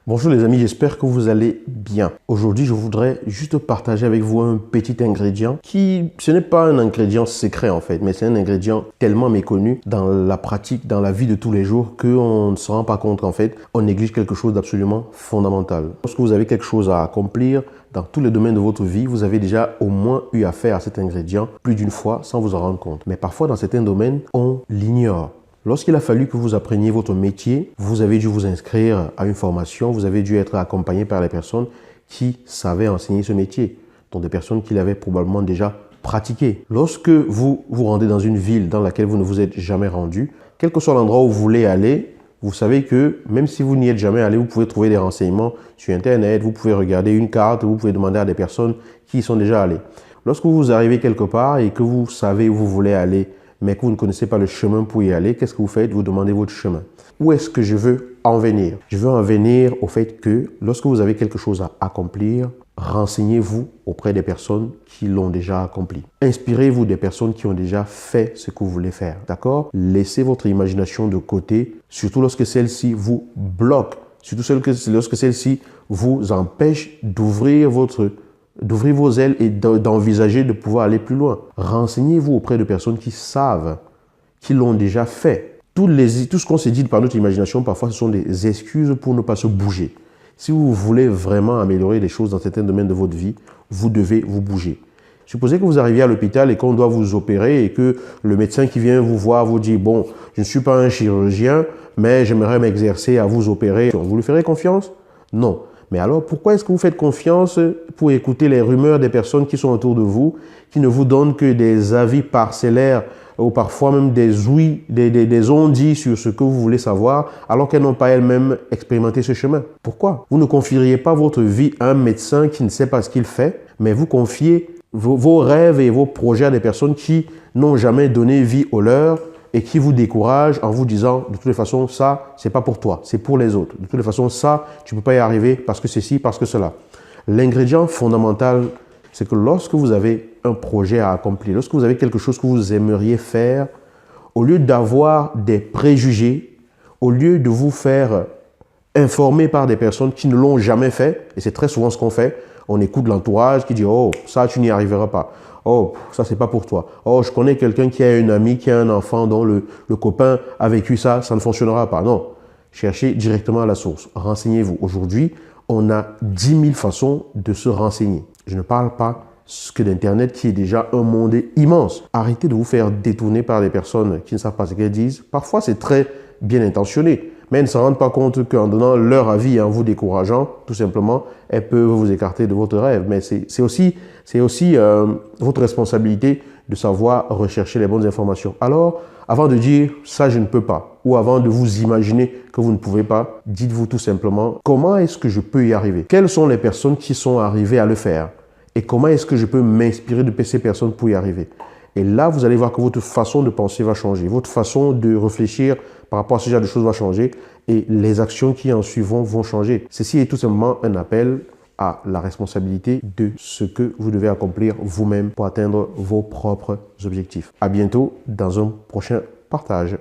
Bonjour les amis, j'espère que vous allez bien. Aujourd'hui, je voudrais juste partager avec vous un petit ingrédient ce n'est pas un ingrédient secret en fait, mais c'est un ingrédient tellement méconnu dans la pratique, dans la vie de tous les jours qu'on ne se rend pas compte qu'en fait, on néglige quelque chose d'absolument fondamental. Lorsque vous avez quelque chose à accomplir dans tous les domaines de votre vie, vous avez déjà au moins eu affaire à cet ingrédient plus d'une fois sans vous en rendre compte. Mais parfois, dans certains domaines, on l'ignore. Lorsqu'il a fallu que vous appreniez votre métier, vous avez dû vous inscrire à une formation, vous avez dû être accompagné par les personnes qui savaient enseigner ce métier, donc des personnes qui l'avaient probablement déjà pratiqué. Lorsque vous vous rendez dans une ville dans laquelle vous ne vous êtes jamais rendu, quel que soit l'endroit où vous voulez aller, vous savez que même si vous n'y êtes jamais allé, vous pouvez trouver des renseignements sur Internet, vous pouvez regarder une carte, vous pouvez demander à des personnes qui y sont déjà allées. Lorsque vous arrivez quelque part et que vous savez où vous voulez aller, mais que vous ne connaissez pas le chemin pour y aller, qu'est-ce que vous faites? Vous demandez votre chemin. Où est-ce que je veux en venir? Je veux en venir au fait que lorsque vous avez quelque chose à accomplir, renseignez-vous auprès des personnes qui l'ont déjà accompli. Inspirez-vous des personnes qui ont déjà fait ce que vous voulez faire, d'accord? Laissez votre imagination de côté, surtout lorsque celle-ci vous bloque, surtout lorsque celle-ci vous empêche d'ouvrir vos ailes et d'envisager de pouvoir aller plus loin. Renseignez-vous auprès de personnes qui savent, qui l'ont déjà fait. Tout ce qu'on s'est dit par notre imagination, parfois, ce sont des excuses pour ne pas se bouger. Si vous voulez vraiment améliorer les choses dans certains domaines de votre vie, vous devez vous bouger. Supposez que vous arriviez à l'hôpital et qu'on doit vous opérer et que le médecin qui vient vous voir vous dit « Bon, je ne suis pas un chirurgien, mais j'aimerais m'exercer à vous opérer. » Vous lui ferez confiance? Non. Mais alors, pourquoi est-ce que vous faites confiance pour écouter les rumeurs des personnes qui sont autour de vous, qui ne vous donnent que des avis parcellaires ou parfois même des ouïs, des on-dit sur ce que vous voulez savoir, alors qu'elles n'ont pas elles-mêmes expérimenté ce chemin? Pourquoi? Vous ne confieriez pas votre vie à un médecin qui ne sait pas ce qu'il fait, mais vous confiez vos rêves et vos projets à des personnes qui n'ont jamais donné vie au leur, et qui vous décourage en vous disant de toutes les façons, ça, c'est pas pour toi, c'est pour les autres. De toutes les façons, ça, tu peux pas y arriver parce que ceci, parce que cela. L'ingrédient fondamental, c'est que lorsque vous avez un projet à accomplir, lorsque vous avez quelque chose que vous aimeriez faire, au lieu d'avoir des préjugés, au lieu de vous faire informer par des personnes qui ne l'ont jamais fait, et c'est très souvent ce qu'on fait, on écoute l'entourage qui dit « Oh, ça, tu n'y arriveras pas. Oh, ça, c'est pas pour toi. Oh, je connais quelqu'un qui a une amie, qui a un enfant dont le copain a vécu ça, ça ne fonctionnera pas. » Non, cherchez directement à la source. Renseignez-vous. Aujourd'hui, on a 10 000 façons de se renseigner. Je ne parle pas que d'Internet qui est déjà un monde immense. Arrêtez de vous faire détourner par des personnes qui ne savent pas ce qu'elles disent. Parfois, c'est très bien intentionné. Mais elles ne se rendent pas compte qu'en donnant leur avis, en vous décourageant, tout simplement, elles peuvent vous écarter de votre rêve. Mais c'est aussi votre responsabilité de savoir rechercher les bonnes informations. Alors, avant de dire « ça, je ne peux pas » ou avant de vous imaginer que vous ne pouvez pas, dites-vous tout simplement « comment est-ce que je peux y arriver ?» Quelles sont les personnes qui sont arrivées à le faire? Et comment est-ce que je peux m'inspirer de ces personnes pour y arriver? Et là, vous allez voir que votre façon de penser va changer. Votre façon de réfléchir par rapport à ce genre de choses va changer et les actions qui en suivront vont changer. Ceci est tout simplement un appel à la responsabilité de ce que vous devez accomplir vous-même pour atteindre vos propres objectifs. À bientôt dans un prochain partage.